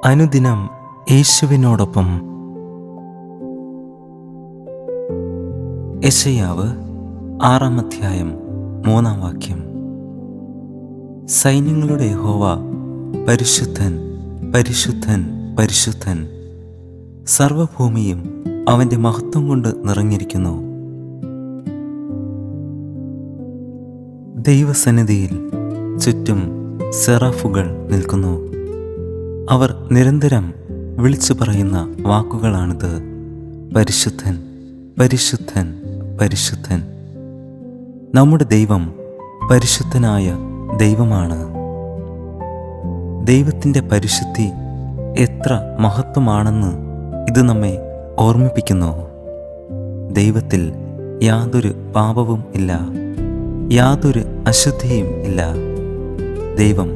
അനുദിനം യേശുവിനോടൊപ്പം. യെശയ്യാവ് 6-ാം അധ്യായം 3-ാം വാക്യം. സൈന്യങ്ങളുടെ യഹോവ പരിശുദ്ധൻ, പരിശുദ്ധൻ, പരിശുദ്ധൻ, സർവഭൂമിയും അവൻ്റെ മഹത്വം കൊണ്ട് നിറഞ്ഞിരിക്കുന്നു. ദൈവസന്നിധിയിൽ ചുറ്റും സെറാഫുകൾ നിൽക്കുന്നു. അവർ നിരന്തരം വിളിച്ചു പറയുന്ന വാക്കുകളാണിത്: പരിശുദ്ധൻ, പരിശുദ്ധൻ, പരിശുദ്ധൻ. നമ്മുടെ ദൈവം പരിശുദ്ധനായ ദൈവമാണ്. ദൈവത്തിൻ്റെ പരിശുദ്ധി എത്ര മഹത്വമാണെന്ന് ഇത് നമ്മെ ഓർമ്മിപ്പിക്കുന്നു. ദൈവത്തിൽ യാതൊരു പാപവും ഇല്ല, യാതൊരു അശുദ്ധിയും ഇല്ല. ദൈവം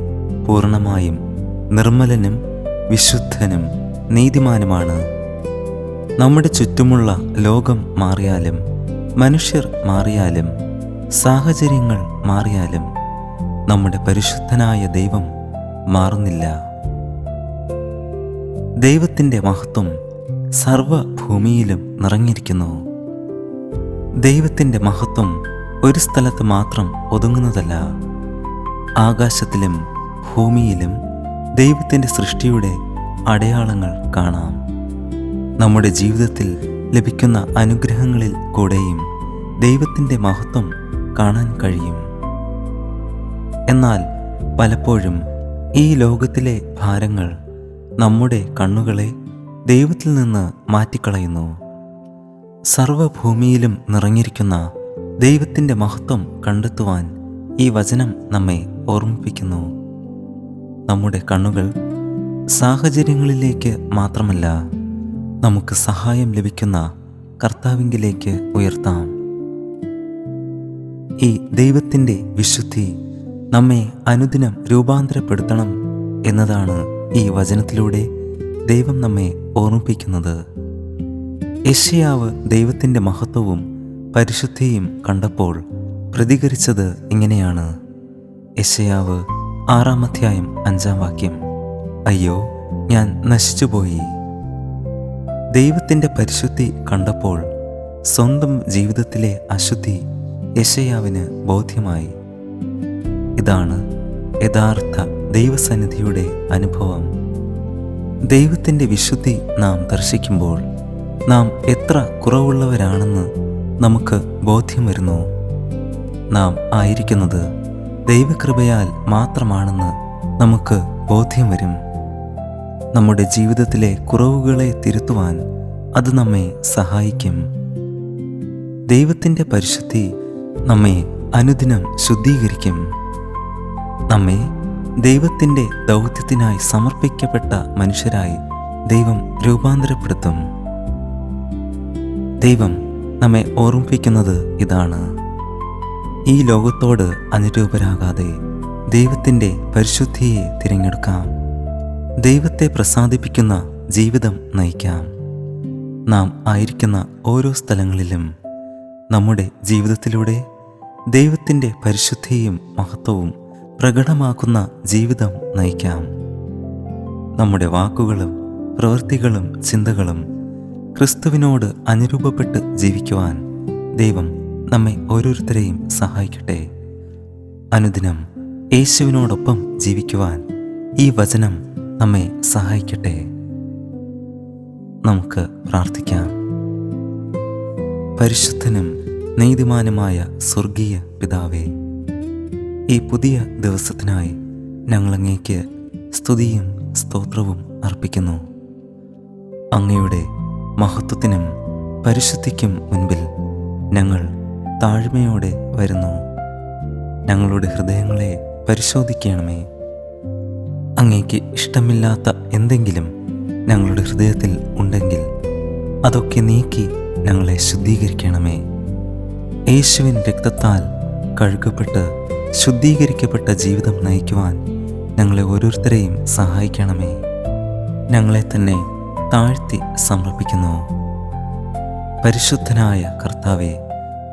പൂർണ്ണമായും നിർമ്മലനും വിശുദ്ധനും നീതിമാനുമാണ്. നമ്മുടെ ചുറ്റുമുള്ള ലോകം മാറിയാലും, മനുഷ്യർ മാറിയാലും, സാഹചര്യങ്ങൾ മാറിയാലും നമ്മുടെ പരിശുദ്ധനായ ദൈവം മാറുന്നില്ല. ദൈവത്തിൻ്റെ മഹത്വം സർവഭൂമിയിലും നിറഞ്ഞിരിക്കുന്നു. ദൈവത്തിൻ്റെ മഹത്വം ഒരു സ്ഥലത്ത് മാത്രം ഒതുങ്ങുന്നതല്ല. ആകാശത്തിലും ഭൂമിയിലും ദൈവത്തിൻ്റെ സൃഷ്ടിയുടെ അടയാളങ്ങൾ കാണാം. നമ്മുടെ ജീവിതത്തിൽ ലഭിക്കുന്ന അനുഗ്രഹങ്ങളിൽ കൂടെയും ദൈവത്തിൻ്റെ മഹത്വം കാണാൻ കഴിയും. എന്നാൽ പലപ്പോഴും ഈ ലോകത്തിലെ ഭാരങ്ങൾ നമ്മുടെ കണ്ണുകളെ ദൈവത്തിൽ നിന്ന് മാറ്റിക്കളയുന്നു. സർവഭൂമിയിലും നിറഞ്ഞിരിക്കുന്ന ദൈവത്തിൻ്റെ മഹത്വം കണ്ടെത്തുവാൻ ഈ വചനം നമ്മെ ഓർമ്മിപ്പിക്കുന്നു. നമ്മുടെ കണ്ണുകൾ സാഹചര്യങ്ങളിലേക്ക് മാത്രമല്ല, നമുക്ക് സഹായം ലഭിക്കുന്ന കർത്താവിങ്കിലേക്ക് ഉയർത്താം. ഈ ദൈവത്തിൻ്റെ വിശുദ്ധി നമ്മെ അനുദിനം രൂപാന്തരപ്പെടുത്തണം എന്നതാണ് ഈ വചനത്തിലൂടെ ദൈവം നമ്മെ ഓർമ്മിപ്പിക്കുന്നത്. യെശയ്യാവ് ദൈവത്തിൻ്റെ മഹത്വവും പരിശുദ്ധിയും കണ്ടപ്പോൾ പ്രതികരിച്ചത് ഇങ്ങനെയാണ്. യെശയ്യാവ് 6-ാം അധ്യായം 5-ാം വാക്യം. അയ്യോ, ഞാൻ നശിച്ചുപോയി. ദൈവത്തിൻ്റെ പരിശുദ്ധി കണ്ടപ്പോൾ സ്വന്തം ജീവിതത്തിലെ അശുദ്ധി യെശയ്യാവിന് ബോധ്യമായി. ഇതാണ് യഥാർത്ഥ ദൈവസന്നിധിയുടെ അനുഭവം. ദൈവത്തിൻ്റെ വിശുദ്ധി നാം ദർശിക്കുമ്പോൾ നാം എത്ര കുറവുള്ളവരാണെന്ന് നമുക്ക് ബോധ്യം വരുന്നു. നാം ആയിരിക്കുന്നത് ദൈവകൃപയാൽ മാത്രമാണെന്ന് നമുക്ക് ബോധ്യം വരും. നമ്മുടെ ജീവിതത്തിലെ കുറവുകളെ തിരുത്തുവാൻ അത് നമ്മെ സഹായിക്കും. ദൈവത്തിൻ്റെ പരിശുദ്ധി നമ്മെ അനുദിനം ശുദ്ധീകരിക്കും. നമ്മെ ദൈവത്തിൻ്റെ ദൗത്യത്തിനായി സമർപ്പിക്കപ്പെട്ട മനുഷ്യരായി ദൈവം രൂപാന്തരപ്പെടുത്തും. ദൈവം നമ്മെ ഓർമ്മിപ്പിക്കുന്നത് ഇതാണ്: ഈ ലോകത്തോട് അനുരൂപരാകാതെ ദൈവത്തിൻ്റെ പരിശുദ്ധിയെ തിരഞ്ഞെടുക്കാം. ദൈവത്തെ പ്രസാദിപ്പിക്കുന്ന ജീവിതം നയിക്കാം. നാം ആയിരിക്കുന്ന ഓരോ സ്ഥലങ്ങളിലും നമ്മുടെ ജീവിതത്തിലൂടെ ദൈവത്തിൻ്റെ പരിശുദ്ധിയും മഹത്വവും പ്രകടമാക്കുന്ന ജീവിതം നയിക്കാം. നമ്മുടെ വാക്കുകളും പ്രവൃത്തികളും ചിന്തകളും ക്രിസ്തുവിനോട് അനുരൂപപ്പെട്ട് ജീവിക്കുവാൻ ദൈവം നമ്മെ ഓരോരുത്തരെയും സഹായിക്കട്ടെ. അനുദിനം യേശുവിനോടൊപ്പം ജീവിക്കുവാൻ ഈ വചനം നമ്മെ സഹായിക്കട്ടെ. നമുക്ക് പ്രാർത്ഥിക്കാം. പരിശുദ്ധനും നീതിമാനുമായ സ്വർഗീയ പിതാവേ, ഈ പുതിയ ദിവസത്തിനായി ഞങ്ങളങ്ങേക്ക് സ്തുതിയും സ്തോത്രവും അർപ്പിക്കുന്നു. അങ്ങയുടെ മഹത്വത്തിനും പരിശുദ്ധിക്കും മുൻപിൽ ഞങ്ങൾ താഴ്മയോടെ വരുന്നു. ഞങ്ങളുടെ ഹൃദയങ്ങളെ പരിശോധിക്കണമേ. അങ്ങേക്ക് ഇഷ്ടമില്ലാത്ത എന്തെങ്കിലും ഞങ്ങളുടെ ഹൃദയത്തിൽ ഉണ്ടെങ്കിൽ അതൊക്കെ നീക്കി ഞങ്ങളെ ശുദ്ധീകരിക്കണമേ. യേശുവിൻ രക്തത്താൽ കഴുകപ്പെട്ട് ശുദ്ധീകരിക്കപ്പെട്ട ജീവിതം നയിക്കുവാൻ ഞങ്ങളെ ഓരോരുത്തരെയും സഹായിക്കണമേ. ഞങ്ങളെ തന്നെ താഴ്ത്തി സമർപ്പിക്കുന്നു. പരിശുദ്ധനായ കർത്താവേ,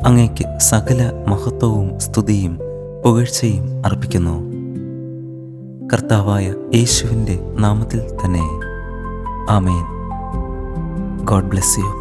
അങ്ങേക്ക് സകല മഹത്വവും സ്തുതിയും പുകഴ്ചയും അർപ്പിക്കുന്നു. കർത്താവായ യേശുവിൻ്റെ നാമത്തിൽ തന്നെ. ആമേൻ. God bless U.